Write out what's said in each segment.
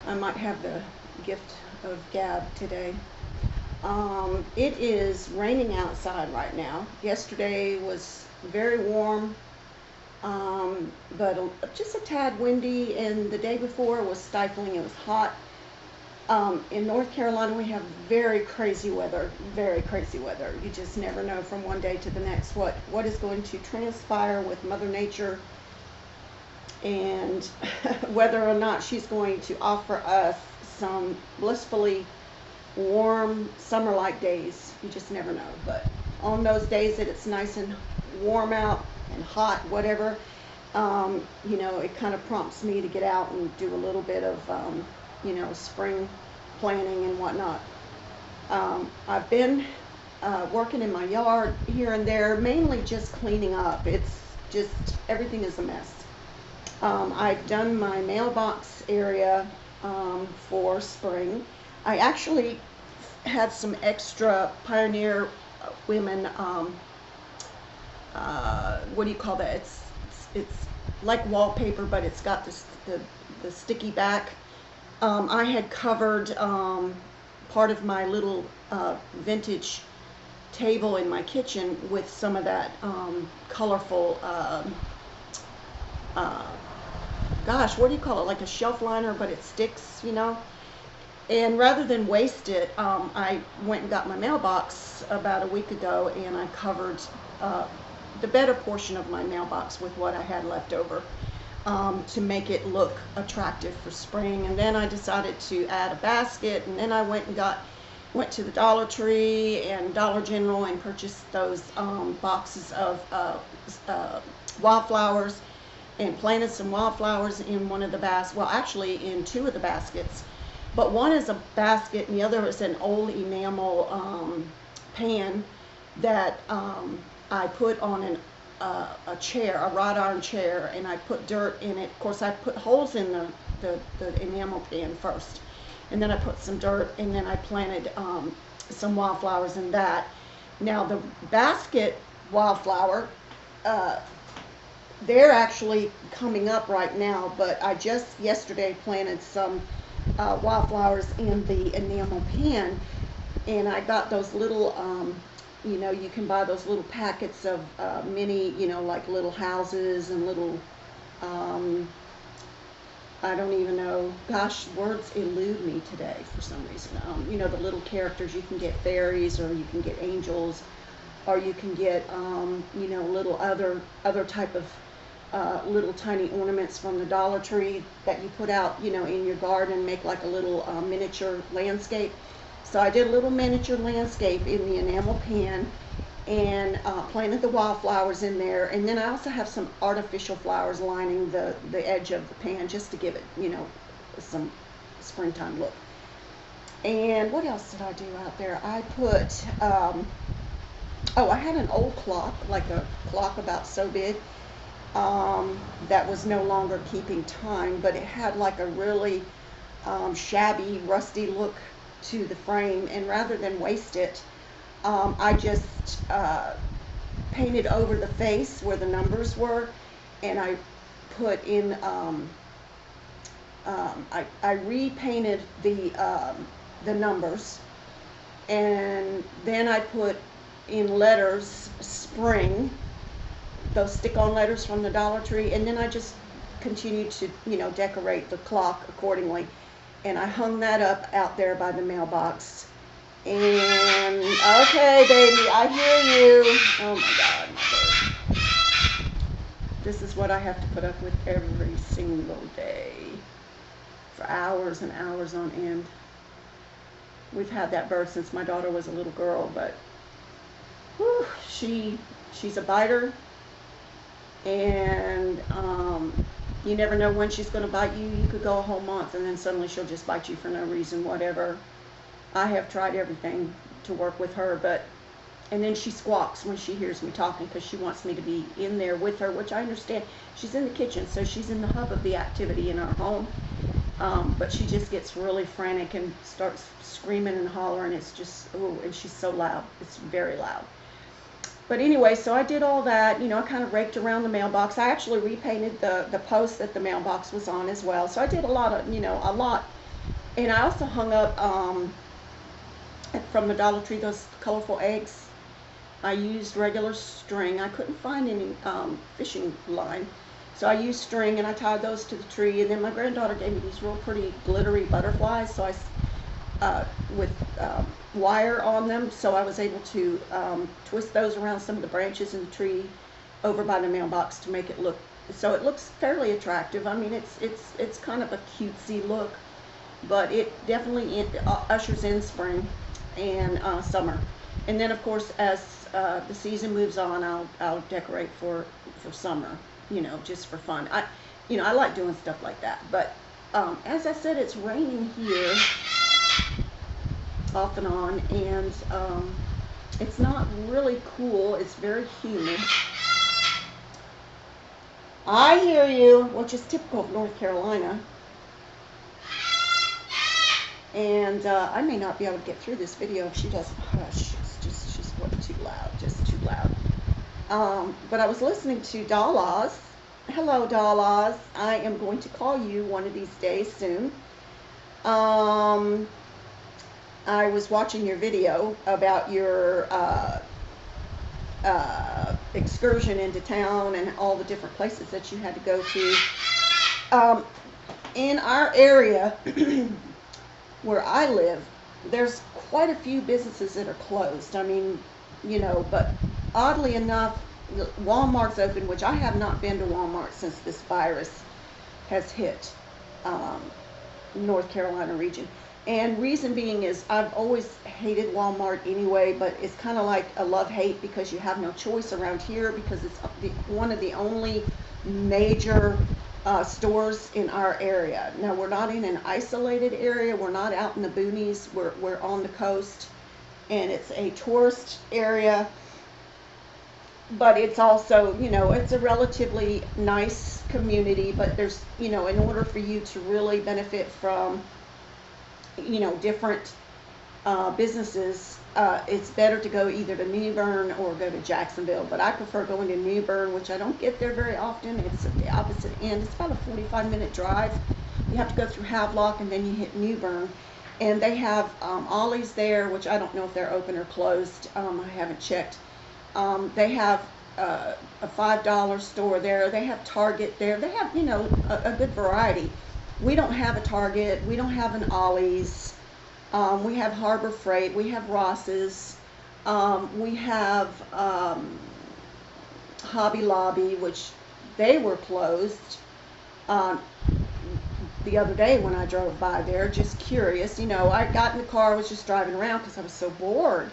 I might have the gift of gab today. It is raining outside right now. Yesterday was very warm, but just a tad windy, and the day before was stifling. It was hot. In North Carolina, we have very crazy weather, very crazy weather. You just never know from one day to the next what is going to transpire with Mother Nature and whether or not she's going to offer us some blissfully warm summer-like days. You just never know. But on those days that it's nice and warm out and hot, whatever, it kind of prompts me to get out and do a little bit of, spring planning and whatnot. I've been working in my yard here and there, mainly just cleaning up. It's just everything is a mess. I've done my mailbox area for spring. I actually had some extra Pioneer women. What do you call that? It's like wallpaper, but it's got the sticky back. I had covered part of my little vintage table in my kitchen with some of that colorful. Uh, Gosh, what do you call it? Like a shelf liner, but it sticks. And rather than waste it, I went and got my mailbox about a week ago, and I covered uh, the better portion of my mailbox with what I had left over to make it look attractive for spring. And then I decided to add a basket, and then I went to the Dollar Tree and Dollar General and purchased those boxes of wildflowers, and planted some wildflowers in one of the baskets. Well, actually, in two of the baskets. But one is a basket, and the other is an old enamel pan that I put on a chair, a wrought iron chair, and I put dirt in it. Of course, I put holes in the enamel pan first, and then I put some dirt, and then I planted some wildflowers in that. Now, the basket wildflower, uh, they're actually coming up right now, but I just yesterday planted some wildflowers in the enamel pan, and I got those little, you can buy those little packets of mini, like little houses and little, um, I don't even know, gosh, words elude me today for some reason. The little characters, you can get fairies, or you can get angels, or you can get, little other type of little tiny ornaments from the Dollar Tree that you put out, in your garden, make like a little miniature landscape. So I did a little miniature landscape in the enamel pan, and planted the wildflowers in there. And then I also have some artificial flowers lining the edge of the pan, just to give it, some springtime look. And what else did I do out there? I put, I had an old clock, like a clock about so big, that was no longer keeping time, but it had like a really shabby, rusty look to the frame. And rather than waste it, I just painted over the face where the numbers were, and I put in, I repainted the numbers, and then I put in letters spring, those stick-on letters from the Dollar Tree, and then I just continued to, decorate the clock accordingly. And I hung that up out there by the mailbox. And okay, baby, I hear you. Oh my God, my bird. This is what I have to put up with every single day for hours and hours on end. We've had that bird since my daughter was a little girl, but whew, she's a biter, and you never know when she's going to bite you. You could go a whole month, and then suddenly she'll just bite you for no reason, whatever. I have tried everything to work with her, and then she squawks when she hears me talking, because she wants me to be in there with her, which I understand. She's in the kitchen, so she's in the hub of the activity in our home. But she just gets really frantic and starts screaming and hollering. It's just, oh, and she's so loud. It's very loud. But anyway, so I did all that. I kind of raked around the mailbox. I actually repainted the post that the mailbox was on as well. So I did a lot And I also hung up from the Dollar Tree those colorful eggs. I used regular string. I couldn't find any fishing line. So I used string and I tied those to the tree. And then my granddaughter gave me these real pretty glittery butterflies. So with wire on them. So I was able to twist those around some of the branches in the tree over by the mailbox to make it look, so it looks fairly attractive. I mean, it's kind of a cutesy look, but it definitely ushers in spring and summer. And then of course, as the season moves on, I'll decorate for summer, just for fun. I like doing stuff like that. But as I said, it's raining here off and on, and it's not really cool. It's very humid. I hear you, which is typical of North Carolina. And I may not be able to get through this video if she doesn't hush. She's way too loud, just too loud. But I was listening to Dollaz. Hello, Dollaz. I am going to call you one of these days soon. I was watching your video about your excursion into town and all the different places that you had to go to. In our area where I live, there's quite a few businesses that are closed. I mean, but oddly enough, Walmart's open, which I have not been to Walmart since this virus has hit North Carolina region. And reason being is I've always hated Walmart anyway, but it's kind of like a love-hate because you have no choice around here because it's one of the only major stores in our area. Now, we're not in an isolated area. We're not out in the boonies. We're on the coast, and it's a tourist area. But it's also, it's a relatively nice community, but there's, in order for you to really benefit from different businesses, it's better to go either to New Bern or go to Jacksonville. But I prefer going to New Bern, which I don't get there very often. It's at the opposite end. It's about a 45-minute drive. You have to go through Havelock and then you hit New Bern. And they have Ollie's there, which I don't know if they're open or closed. I haven't checked. They have a $5 store there. They have Target there. They have, a good variety. We don't have a Target. We don't have an Ollie's. We have Harbor Freight. We have Ross's. We have Hobby Lobby, which they were closed the other day when I drove by there, just curious. I got in the car, was just driving around because I was so bored.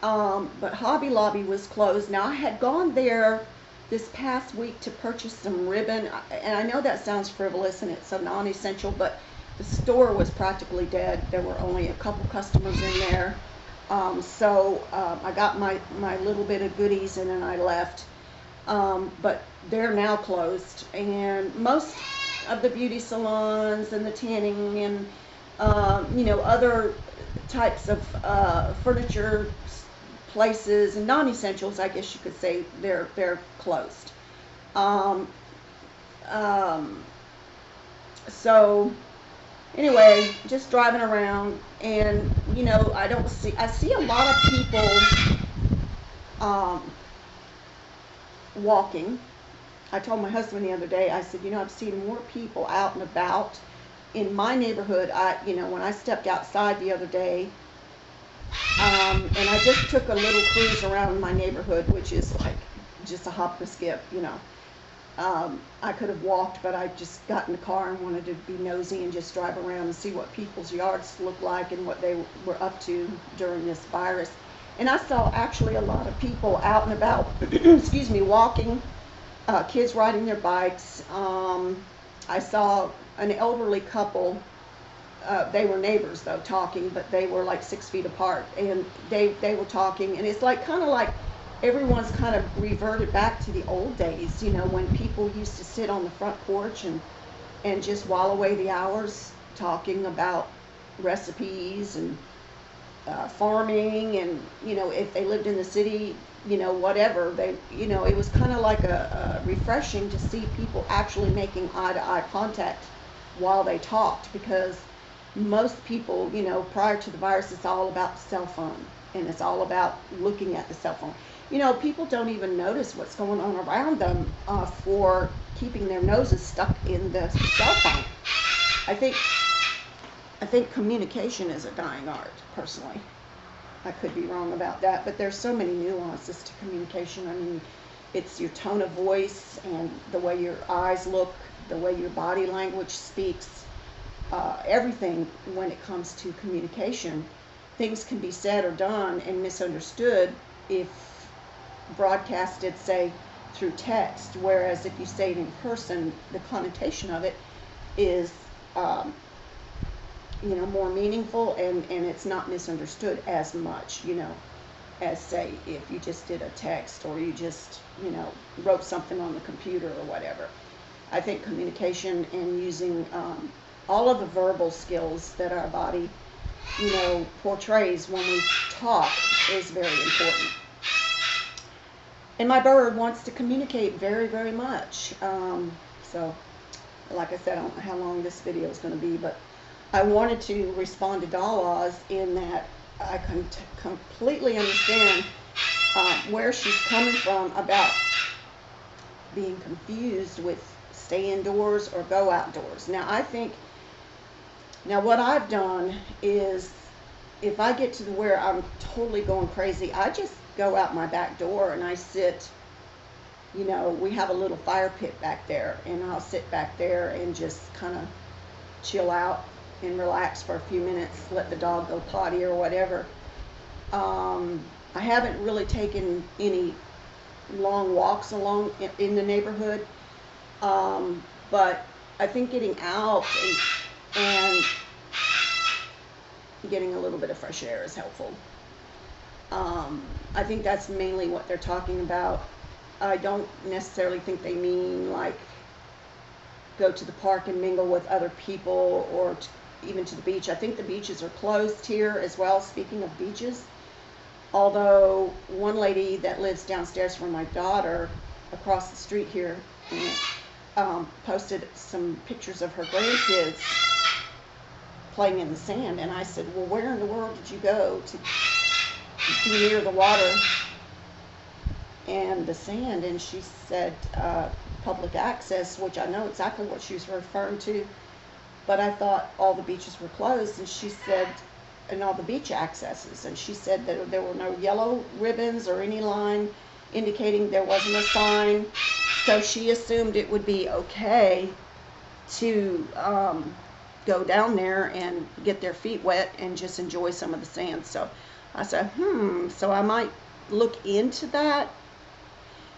But Hobby Lobby was closed. Now, I had gone there this past week to purchase some ribbon, and I know that sounds frivolous and it's so non-essential, but the store was practically dead. There were only a couple customers in there. So I got my little bit of goodies and then I left. But they're now closed, and most of the beauty salons and the tanning and other types of furniture places and non-essentials, I guess you could say, they're closed. So anyway, just driving around, and I see a lot of people walking. I told my husband the other day, I said, I've seen more people out and about in my neighborhood. When I stepped outside the other day, and I just took a little cruise around my neighborhood, which is like just a hop and a skip, I could have walked, but I just got in the car and wanted to be nosy and just drive around and see what people's yards looked like and what they were up to during this virus. And I saw actually a lot of people out and about, excuse me, walking, kids riding their bikes. I saw an elderly couple. They were neighbors though, talking, but they were like 6 feet apart, and they were talking, and it's like kind of like everyone's kind of reverted back to the old days, when people used to sit on the front porch and just while away the hours talking about recipes and farming, and if they lived in the city, whatever they, it was kind of like a refreshing to see people actually making eye-to-eye contact while they talked, because most people, prior to the virus, it's all about the cell phone, and it's all about looking at the cell phone. People don't even notice what's going on around them for keeping their noses stuck in the cell phone. I think communication is a dying art, personally. I could be wrong about that, but there's so many nuances to communication. I mean, it's your tone of voice and the way your eyes look, the way your body language speaks, everything when it comes to communication. Things can be said or done and misunderstood if broadcasted, say, through text, whereas if you say it in person, the connotation of it is more meaningful, and it's not misunderstood as much, as, say, if you just did a text, or you just, wrote something on the computer or whatever. I think communication and using all of the verbal skills that our body, portrays when we talk is very important. And my bird wants to communicate very, very much. So, like I said, I don't know how long this video is going to be, but I wanted to respond to Doll Oz in that I can completely understand where she's coming from about being confused with stay indoors or go outdoors. Now, what I've done is, if I get to where I'm totally going crazy, I just go out my back door and I sit, we have a little fire pit back there, and I'll sit back there and just kind of chill out and relax for a few minutes, let the dog go potty or whatever. I haven't really taken any long walks along in the neighborhood, but I think getting out and getting a little bit of fresh air is helpful. I think that's mainly what they're talking about. I don't necessarily think they mean like go to the park and mingle with other people, or even to the beach. I think the beaches are closed here as well, speaking of beaches. Although one lady that lives downstairs from my daughter across the street here posted some pictures of her grandkids playing in the sand, and I said, well, where in the world did you go to be near the water and the sand? And she said public access, which I know exactly what she was referring to, but I thought all the beaches were closed. And she said, and all the beach accesses, and she said that there were no yellow ribbons or any line indicating there wasn't a sign, so she assumed it would be okay to go down there and get their feet wet and just enjoy some of the sand. So I said, so I might look into that.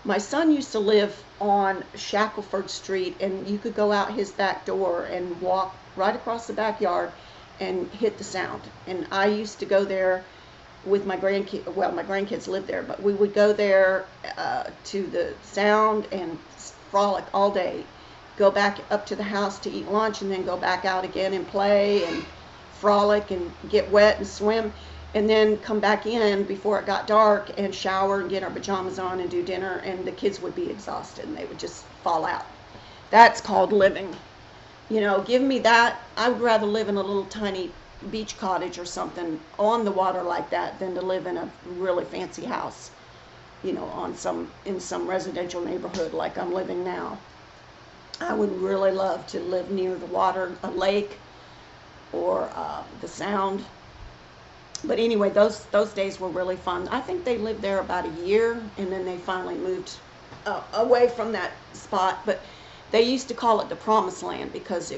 My son used to live on Shackelford Street, and you could go out his back door and walk right across the backyard and hit the Sound. And I used to go there with my grandkids. Well, my grandkids live there, but we would go there to the Sound and frolic all day. Go back up to the house to eat lunch, and then go back out again and play and frolic and get wet and swim, and then come back in before it got dark and shower and get our pajamas on and do dinner, and the kids would be exhausted and they would just fall out. That's called living. Give me that. I would rather live in a little tiny beach cottage or something on the water like that than to live in a really fancy house, in some residential neighborhood like I'm living now. I would really love to live near the water, a lake, or the Sound. But anyway, those days were really fun. I think they lived there about a year, and then they finally moved away from that spot. But they used to call it the Promised Land because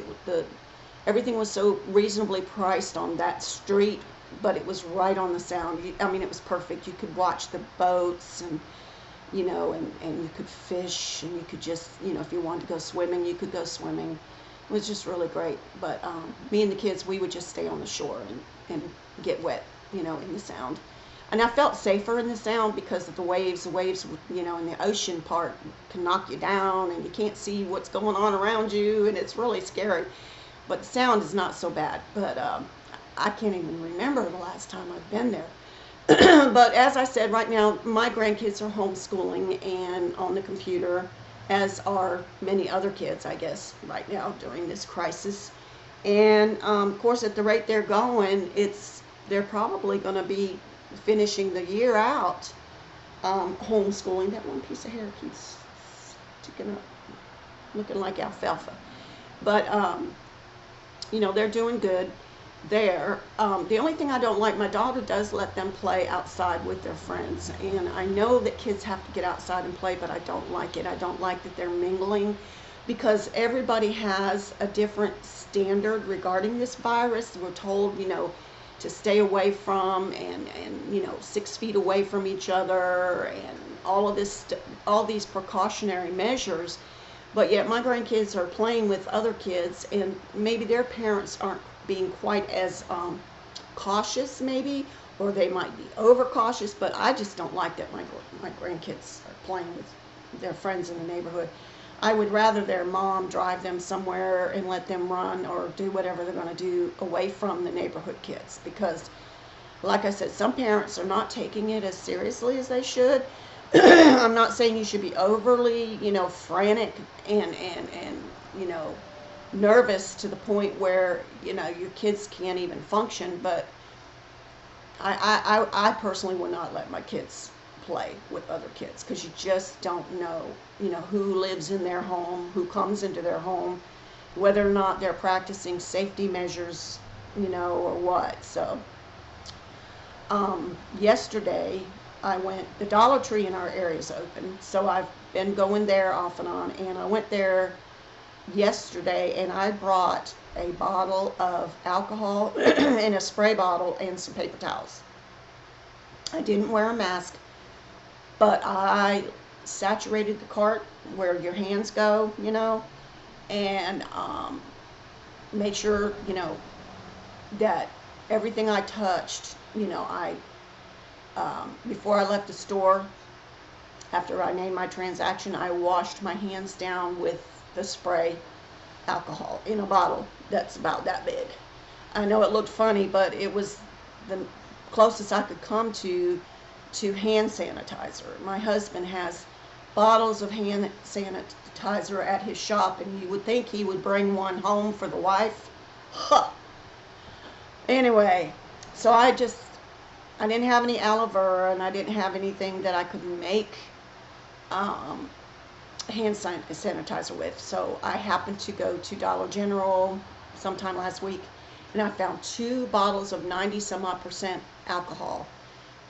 everything was so reasonably priced on that street, but it was right on the Sound. It was perfect. You could watch the boats, and and you could fish, and you could just, if you wanted to go swimming, you could go swimming. It was just really great. But me and the kids, we would just stay on the shore and get wet, in the Sound. And I felt safer in the Sound because of the waves. The waves, in the ocean part can knock you down, and you can't see what's going on around you, and it's really scary. But the Sound is not so bad. But I can't even remember the last time I've been there. But as I said, right now, my grandkids are homeschooling and on the computer, as are many other kids, I guess, right now during this crisis. And of course, at the rate they're going, they're probably going to be finishing the year out homeschooling. That one piece of hair keeps sticking up, looking like alfalfa. But they're doing good there. The only thing I don't like, my daughter does let them play outside with their friends, and I know that kids have to get outside and play, but I don't like it. I don't like that they're mingling, because everybody has a different standard regarding this virus. We're told, to stay away from, and 6 feet away from each other, and all these precautionary measures. But yet my grandkids are playing with other kids, and maybe their parents aren't being quite as cautious, maybe, or they might be overcautious. But I just don't like that my grandkids are playing with their friends in the neighborhood. I would rather their mom drive them somewhere and let them run or do whatever they're going to do away from the neighborhood kids, because, like I said, some parents are not taking it as seriously as they should. I'm not saying you should be overly, frantic and nervous to the point where, your kids can't even function. But I personally would not let my kids play with other kids, because you just don't know, who lives in their home, who comes into their home, whether or not they're practicing safety measures, or what. So, yesterday the Dollar Tree in our area is open, so I've been going there off and on, and I went there yesterday, and I brought a bottle of alcohol and a spray bottle and some paper towels. I didn't wear a mask, but I saturated the cart where your hands go, and made sure, that everything I touched, before I left the store, after I made my transaction, I washed my hands down with the spray alcohol in a bottle that's about that big. I know it looked funny, but it was the closest I could come to hand sanitizer. My husband has bottles of hand sanitizer at his shop, and you would think he would bring one home for the wife. Huh. Anyway, so I didn't have any aloe vera, and I didn't have anything that I could make hand sanitizer with. So I happened to go to Dollar General sometime last week, and I found 2 bottles of 90-some-odd% alcohol.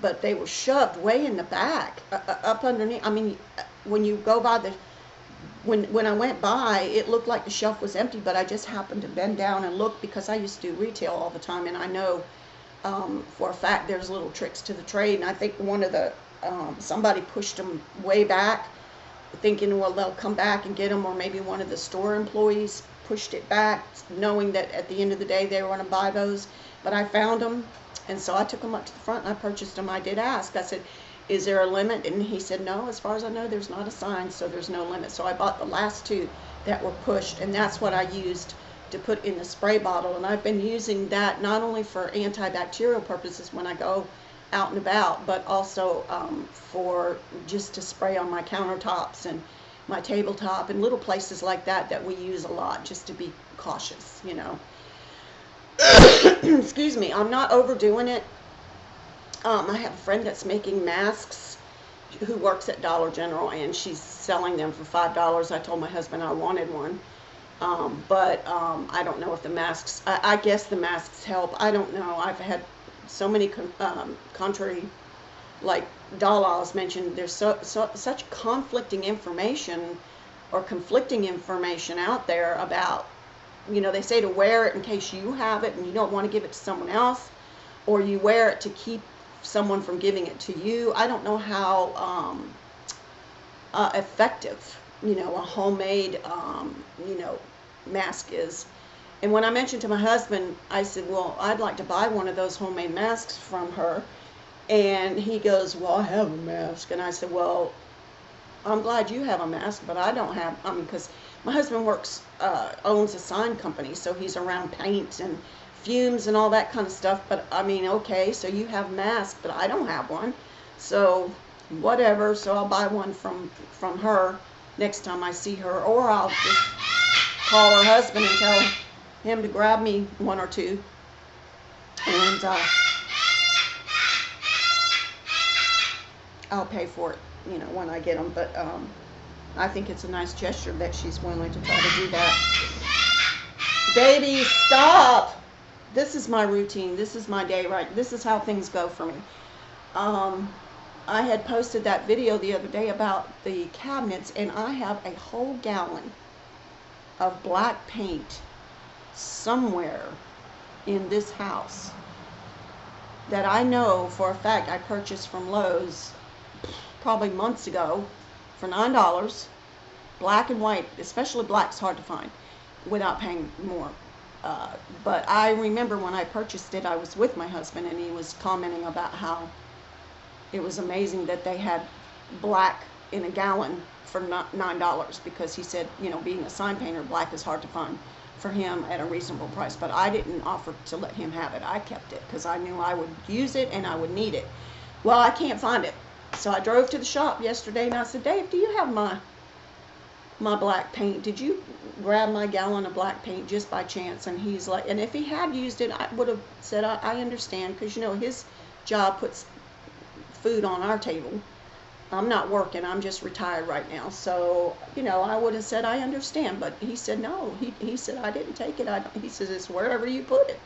But they were shoved way in the back, up underneath. I mean, when you go by when I went by, it looked like the shelf was empty, but I just happened to bend down and look, because I used to do retail all the time, and I know for a fact there's little tricks to the trade. And I think somebody pushed them way back, thinking, well, they'll come back and get them, or maybe one of the store employees pushed it back, knowing that at the end of the day they were going to buy those. But I found them, and so I took them up to the front and I purchased them. I did ask. I said, is there a limit? And he said, no, as far as I know, there's not a sign, so there's no limit. So I bought the last 2 that were pushed, and that's what I used to put in the spray bottle. And I've been using that not only for antibacterial purposes when I go out and about, but also for just to spray on my countertops and my tabletop and little places like that we use a lot, just to be cautious, Excuse me, I'm not overdoing it. I have a friend that's making masks who works at Dollar General, and she's selling them for $5. I told my husband I wanted one. But I don't know if the masks, I guess the masks help. I don't know. I've had so many contrary, like Dallas mentioned, there's such conflicting information out there about, they say to wear it in case you have it and you don't want to give it to someone else, or you wear it to keep someone from giving it to you. I don't know how effective, a homemade, mask is. And when I mentioned to my husband, I said, well, I'd like to buy one of those homemade masks from her. And he goes, well, I have a mask. And I said, well, I'm glad you have a mask, but I don't have, because my husband owns a sign company, so he's around paint and fumes and all that kind of stuff. But okay, so you have a mask, but I don't have one. So whatever, so I'll buy one from her next time I see her, or I'll just call her husband and tell him to grab me one or two, and I'll pay for it, you know, when I get them. But I think it's a nice gesture that she's willing to try to do that. Baby, stop! This is my routine. This is my day, right? This is how things go for me. I had posted that video the other day about the cabinets, and I have a whole gallon of black paint somewhere in this house that I know for a fact I purchased from Lowe's probably months ago for $9. Black and white, especially black's hard to find without paying more. But I remember when I purchased it, I was with my husband, and he was commenting about how it was amazing that they had black in a gallon for $9, because he said, you know, being a sign painter, black is hard to find for him at a reasonable price. But I didn't offer to let him have it. I kept it because I knew I would use it and I would need it. Well, I can't find it. So I drove to the shop yesterday and I said, Dave, do you have my black paint? Did you grab my gallon of black paint just by chance? And he's like, and if he had used it, I would have said, I understand, because, you know, his job puts food on our table. I'm not working, I'm just retired right now. So, you know, I would have said, I understand. But he said, no. He said, I didn't take it. He says, it's wherever you put it.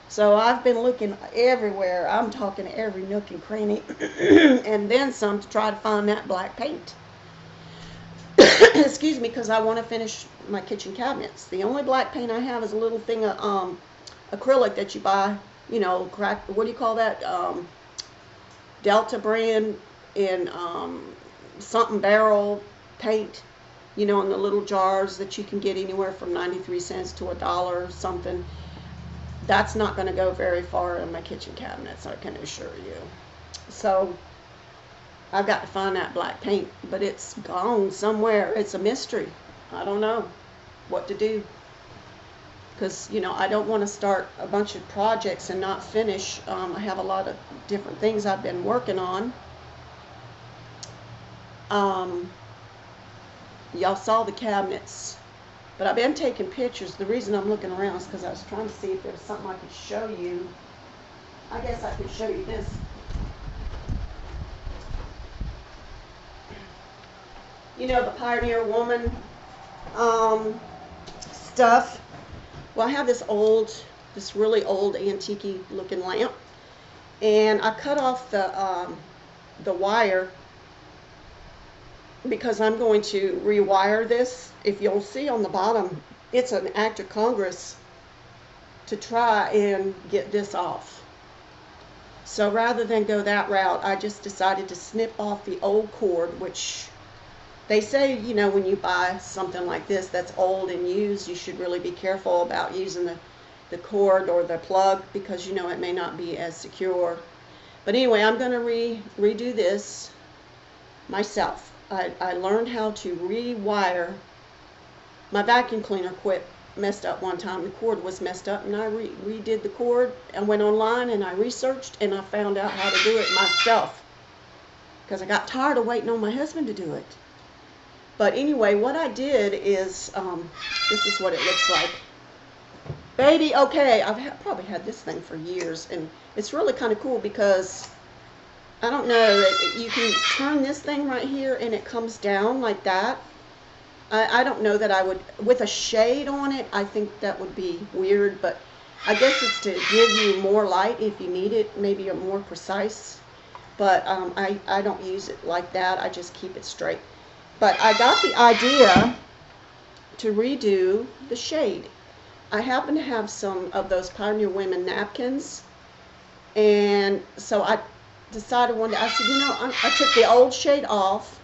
So I've been looking everywhere. I'm talking every nook and cranny and then some to try to find that black paint. Excuse me, because I want to finish my kitchen cabinets. The only black paint I have is a little thing of acrylic that you buy, you know, what do you call that? Delta brand in something barrel paint, you know, in the little jars that you can get anywhere from 93 cents to $1 or something. That's not going to go very far in my kitchen cabinets, I can assure you. So I've got to find that black paint, but it's gone somewhere. It's a mystery. I don't know what to do, because, you know, I don't want to start a bunch of projects and not finish. I have a lot of different things I've been working on. Y'all saw the cabinets, but I've been taking pictures. The reason I'm looking around is because I was trying to see if there was something I could show you. I guess I could show you this. You know, the Pioneer Woman stuff. Well, I have this really old antique looking lamp, and I cut off the wire because I'm going to rewire this. If you'll see on the bottom, it's an act of Congress to try and get this off. So rather than go that route, I just decided to snip off the old cord, which they say, you know, when you buy something like this that's old and used, you should really be careful about using the cord or the plug, because, you know, it may not be as secure. But anyway, I'm going to redo this myself. I learned how to rewire. My vacuum cleaner messed up one time. The cord was messed up, and I redid the cord and went online and I researched and I found out how to do it myself, because I got tired of waiting on my husband to do it. But anyway, what I did is, this is what it looks like. Baby, okay, I've probably had this thing for years, and it's really kind of cool because, I don't know, you can turn this thing right here and it comes down like that. I don't know that I would, with a shade on it, I think that would be weird, but I guess it's to give you more light if you need it, maybe a more precise. But I don't use it like that, I just keep it straight. But I got the idea to redo the shade. I happen to have some of those Pioneer Women napkins, and so I decided one day, I said, you know, I took the old shade off,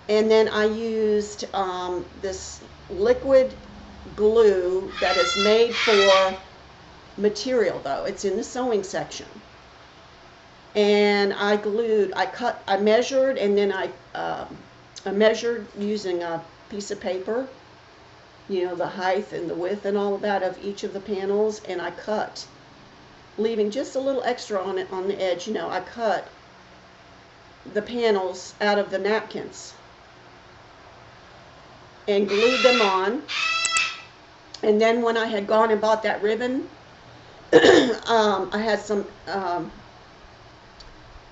and then I used this liquid glue that is made for material, though. It's in the sewing section. And I measured, and then I measured using a piece of paper, you know, the height and the width and all of that of each of the panels, and I cut, leaving just a little extra on it on the edge. You know, I cut the panels out of the napkins and glued them on, And then when I had gone and bought that ribbon, I had some,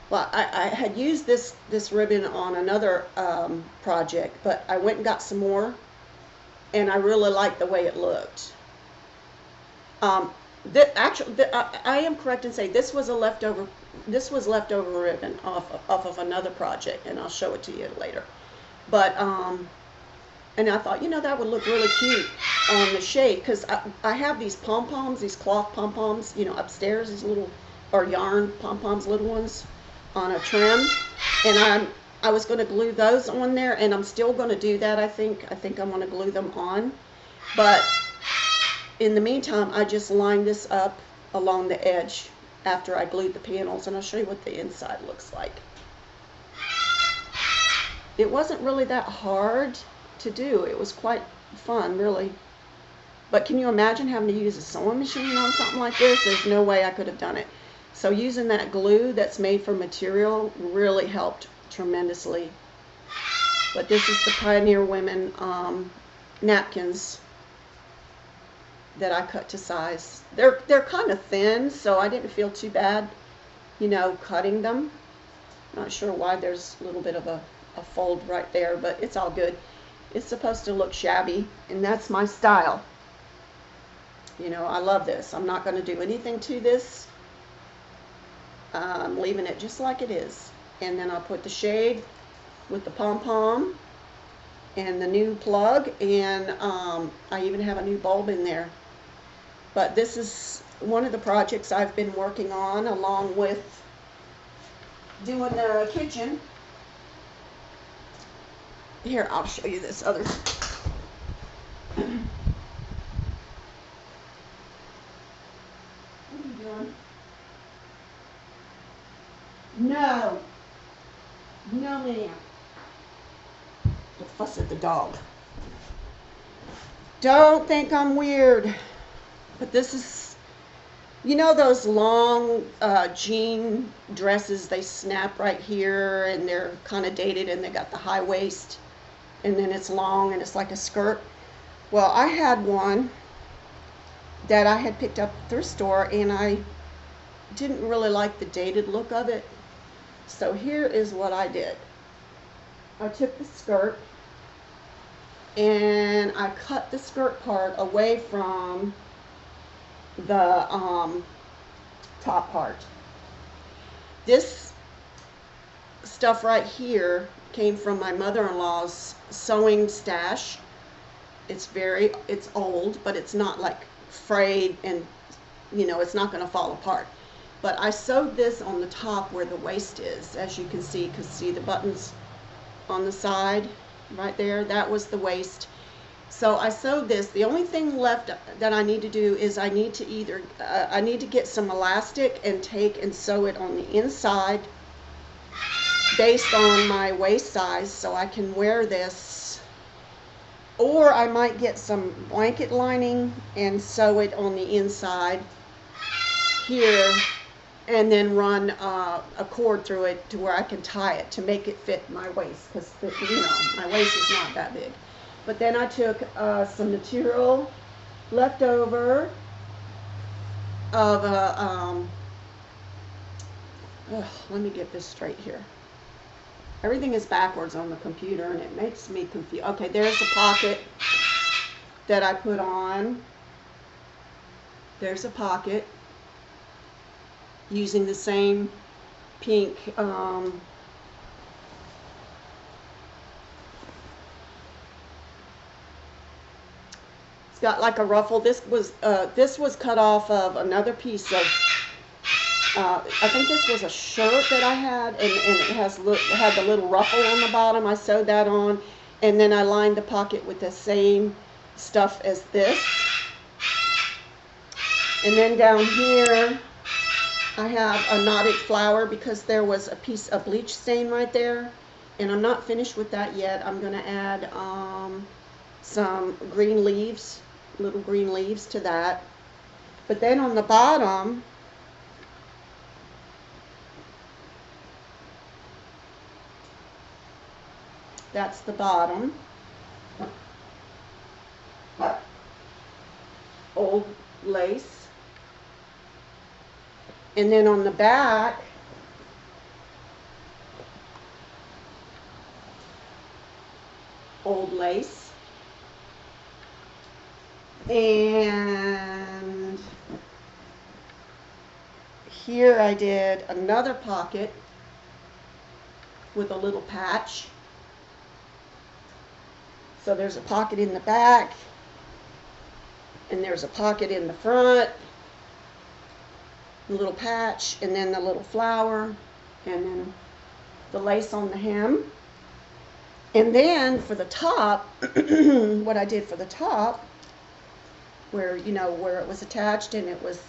well, I had used this ribbon on another project, but I went and got some more, and I really liked the way it looked. Um, I am correct in saying this was a leftover. This was leftover ribbon off of another project, and I'll show it to you later. But and I thought, that would look really cute on the shade, because I have these pom poms, these cloth pom poms, upstairs, these little, or yarn pom poms, little ones, on a trim, and I was going to glue those on there, and I'm still going to do that. I think I'm going to glue them on, but in the meantime, I just lined this up along the edge after I glued the panels, and I'll show you what the inside looks like. It wasn't really that hard to do. It was quite fun, really. But can you imagine having to use a sewing machine on something like this? There's no way I could have done it. So using that glue that's made from material really helped tremendously. But this is the Pioneer Women napkins that I cut to size. They're kind of thin, so I didn't feel too bad, cutting them. Not sure why there's a little bit of a fold right there, but it's all good. It's supposed to look shabby, and that's my style. I love this. I'm not going to do anything to this. I'm leaving it just like it is. And then I'll put the shade with the pom-pom and the new plug, and I even have a new bulb in there. But this is one of the projects I've been working on, along with doing the kitchen. Here, I'll show you this other. What are you doing? No. No, ma'am. The fuss at the dog. Don't think I'm weird. But this is, those long jean dresses, they snap right here, and they're kind of dated, and they got the high waist, and then it's long, and it's like a skirt. Well, I had one that I had picked up at the thrift store, and I didn't really like the dated look of it. So here is what I did. I took the skirt, and I cut the skirt part away from the top part. This stuff right here came from my mother-in-law's sewing stash. It's old, but it's not like frayed, and it's not going to fall apart. But I sewed this on the top where the waist is, as you can see, because see the buttons on the side right there, that was the waist. So I sewed this. The only thing left that I need to do is I need to either I need to get some elastic and take and sew it on the inside based on my waist size, so I can wear this, or I might get some blanket lining and sew it on the inside here, and then run a cord through it to where I can tie it to make it fit my waist, because my waist is not that big. But then I took some material left over of let me get this straight here. Everything is backwards on the computer, and it makes me confused. Okay, there's the pocket that I put on. There's a pocket using the same pink it's got like a ruffle. This was cut off of another piece of I think this was a shirt that I had, and it had the little ruffle on the bottom. I sewed that on, and then I lined the pocket with the same stuff as this. And then down here I have a knotted flower because there was a piece of bleach stain right there, and I'm not finished with that yet. I'm going to add some green leaves, little green leaves to that. But then on the bottom, that's the bottom. old lace. And then on the back, old lace. And here I did another pocket with a little patch. So there's a pocket in the back, and there's a pocket in the front, a little patch, and then the little flower, and then the lace on the hem. And then for the top, what I did for the top, where, you know, where it was attached and it was,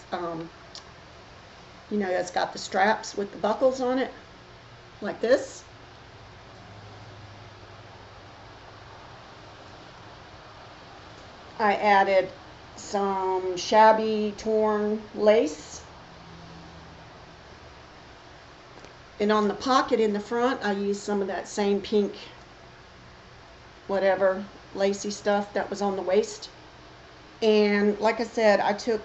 you know, it's got the straps with the buckles on it, like this. I added some shabby torn lace. And on the pocket in the front, I used some of that same pink, whatever, lacy stuff that was on the waist. And like I said, I took,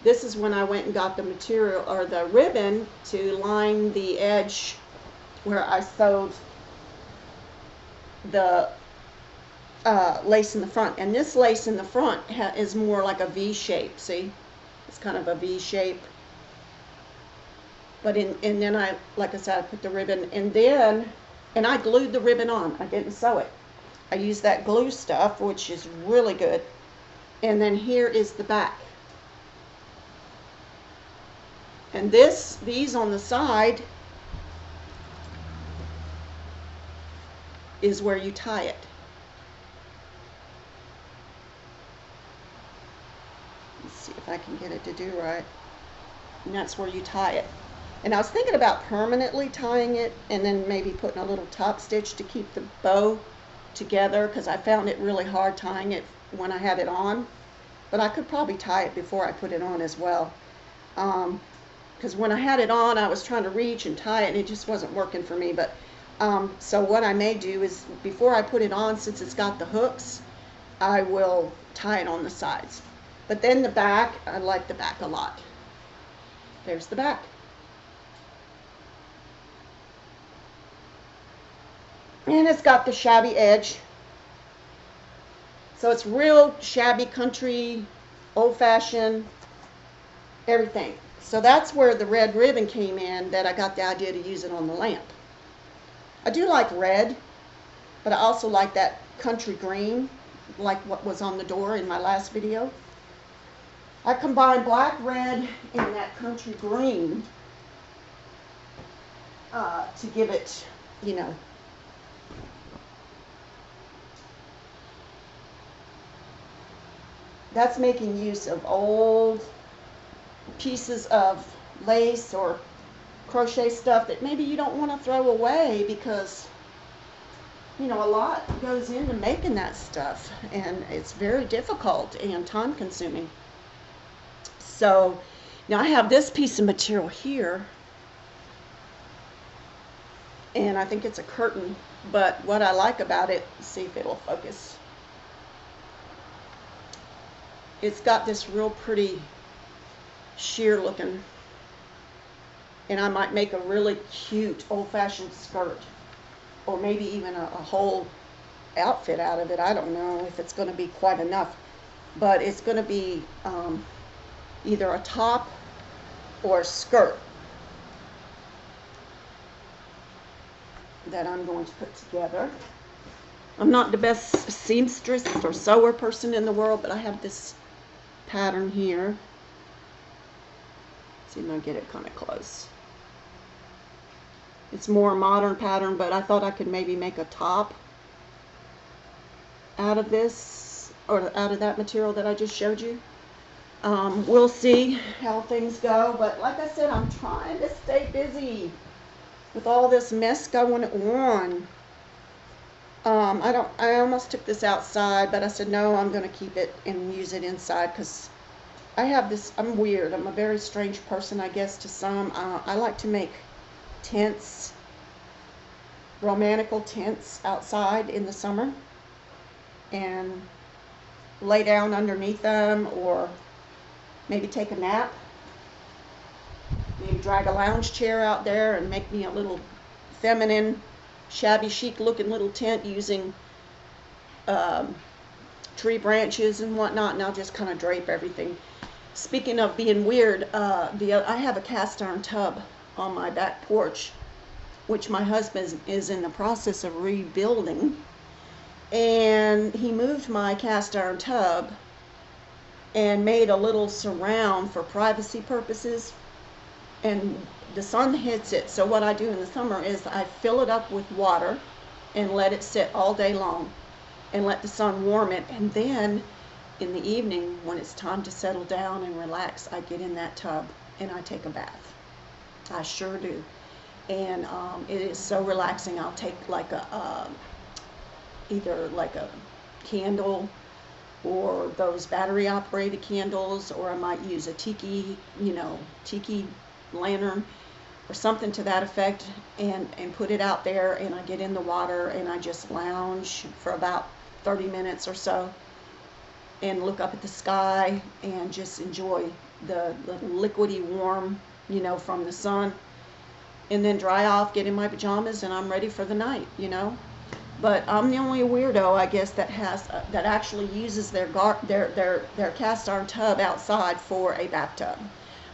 this is when I went and got the material, or the ribbon, to line the edge where I sewed the lace in the front. And this lace in the front is more like a V shape, see? It's kind of a V shape. But and then I, like I said, I put the ribbon, and I glued the ribbon on. I didn't sew it. I used that glue stuff, which is really good. And then here is the back. And these on the side is where you tie it. Let's see if I can get it to do right. And that's where you tie it. And I was thinking about permanently tying it and then maybe putting a little top stitch to keep the bow together, because I found it really hard tying it when I had it on. But I could probably tie it before I put it on as well. Because when I had it on, I was trying to reach and tie it, and it just wasn't working for me. But so what I may do is, before I put it on, since it's got the hooks, I will tie it on the sides. But then the back, I like the back a lot. There's the back. And it's got the shabby edge. So it's real shabby country, old-fashioned, everything. So that's where the red ribbon came in, that I got the idea to use it on the lamp. I do like red, but I also like that country green, like what was on the door in my last video. I combined black, red, and that country green to give it, you know, that's making use of old pieces of lace or crochet stuff that maybe you don't want to throw away, because, you know, a lot goes into making that stuff, and it's very difficult and time consuming. So now I have this piece of material here, and I think it's a curtain, but what I like about it, let's see if it'll focus. It's got this real pretty sheer looking, and I might make a really cute old-fashioned skirt, or maybe even a whole outfit out of it. I don't know if it's going to be quite enough, but it's going to be either a top or a skirt that I'm going to put together. I'm not the best seamstress or sewer person in the world, but I have this pattern here. See if I can get it kind of close. It's more a modern pattern, but I thought I could maybe make a top out of this, or out of that material that I just showed you. We'll see how things go, but like I said, I'm trying to stay busy with all this mess going on. I almost took this outside, but I said, no, I'm going to keep it and use it inside, because I have this, I'm weird. I'm a very strange person, I guess, to some. I like to make tents, romantical tents outside in the summer. And lay down underneath them, or maybe take a nap. Maybe drag a lounge chair out there and make me a little feminine, shabby chic looking little tent using um, tree branches and whatnot, and I'll just kind of drape everything. Speaking of being weird, I have a cast iron tub on my back porch, which my husband is in the process of rebuilding, and he moved my cast iron tub and made a little surround for privacy purposes, and the sun hits it. So what I do in the summer is I fill it up with water and let it sit all day long and let the sun warm it, and then in the evening when it's time to settle down and relax, I get in that tub and I take a bath. I sure do. And it is so relaxing. I'll take like either like a candle or those battery operated candles, or I might use a tiki lantern or something to that effect, and put it out there, and I get in the water and I just lounge for about 30 minutes or so and look up at the sky and just enjoy the liquidy warm, from the sun, and then dry off, get in my pajamas, and I'm ready for the night. But I'm the only weirdo, I guess, that actually uses their cast iron tub outside for a bathtub.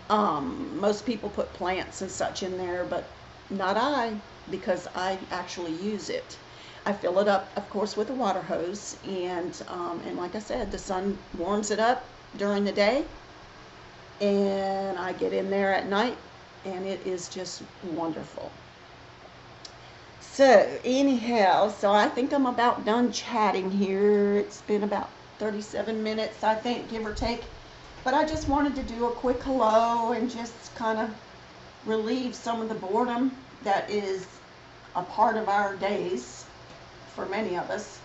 Most people put plants and such in there, but not I, because I actually use it. I fill it up, of course, with a water hose, and like I said, the sun warms it up during the day, and I get in there at night, and it is just wonderful. So anyhow, I think I'm about done chatting here. It's been about 37 minutes, I think, give or take. But I just wanted to do a quick hello and just kind of relieve some of the boredom that is a part of our days for many of us,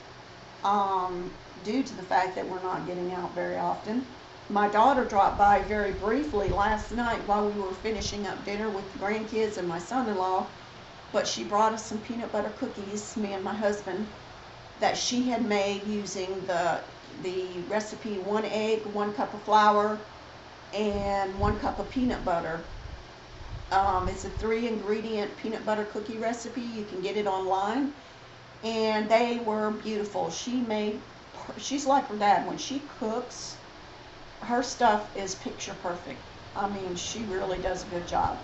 due to the fact that we're not getting out very often. My daughter dropped by very briefly last night while we were finishing up dinner with the grandkids and my son-in-law, but she brought us some peanut butter cookies, me and my husband, that she had made using the recipe: 1 egg, 1 cup of flour, and 1 cup of peanut butter. It's a 3-ingredient peanut butter cookie recipe. You can get it online, and they were beautiful. She's like her dad. When she cooks, her stuff is picture perfect. I mean, she really does a good job.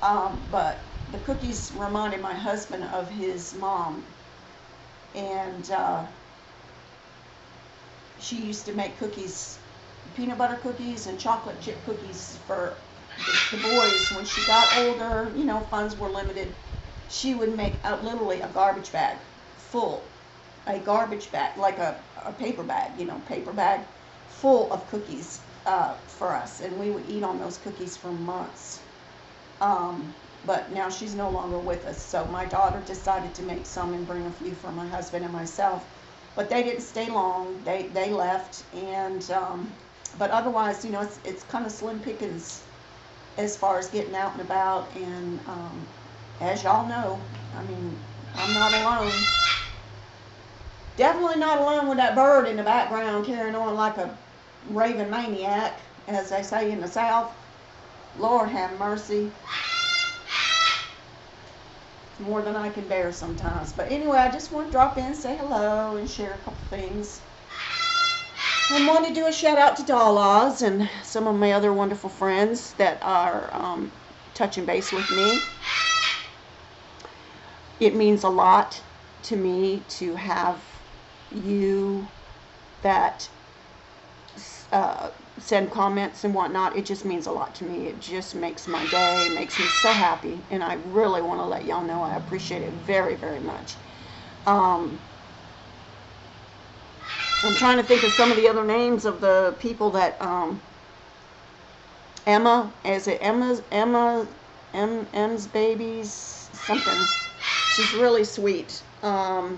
But the cookies reminded my husband of his mom, and she used to make cookies, peanut butter cookies and chocolate chip cookies for the boys. When she got older, funds were limited, she would make literally a garbage bag full, like a paper bag full of cookies for us, and we would eat on those cookies for months. But now she's no longer with us, so my daughter decided to make some and bring a few for my husband and myself. But they didn't stay long. They left, and but otherwise, it's kind of slim pickings as far as getting out and about. And as y'all know, I mean, I'm not alone. Definitely not alone with that bird in the background carrying on like a raving maniac, as they say in the South. Lord have mercy. More than I can bear sometimes. But anyway, I just want to drop in, say hello, and share a couple things. I want to do a shout out to Doll Oz and some of my other wonderful friends that are touching base with me. It means a lot to me to have you that send comments and whatnot. It just means a lot to me. It just makes my day, makes me so happy, and I really want to let y'all know I appreciate it very, very much. I'm trying to think of some of the other names of the people that Emma, is it Emma's babies something? She's really sweet. I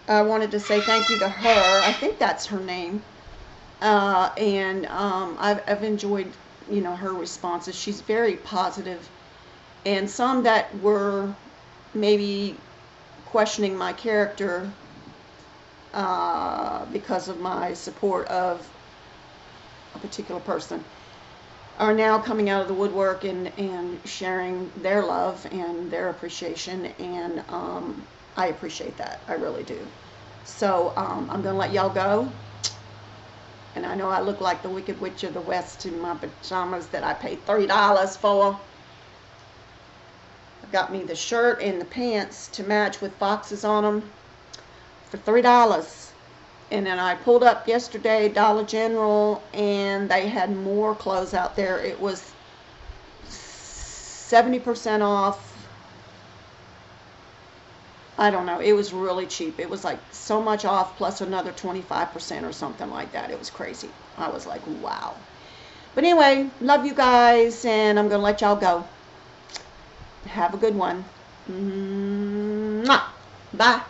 wanted to say thank you to her. I think that's her name. And I've enjoyed, her responses. She's very positive. And some that were maybe questioning my character because of my support of a particular person, are now coming out of the woodwork and sharing their love and their appreciation, and I appreciate that. I really do. So I'm going to let y'all go. And I know I look like the Wicked Witch of the West in my pajamas that I paid $30 for. I got me the shirt and the pants to match with foxes on them for $3. And then I pulled up yesterday Dollar General, and they had more clothes out there. It was 70% off. I don't know. It was really cheap. It was like so much off plus another 25% or something like that. It was crazy. I was like, wow. But anyway, love you guys, and I'm going to let y'all go. Have a good one. Mwah. Bye.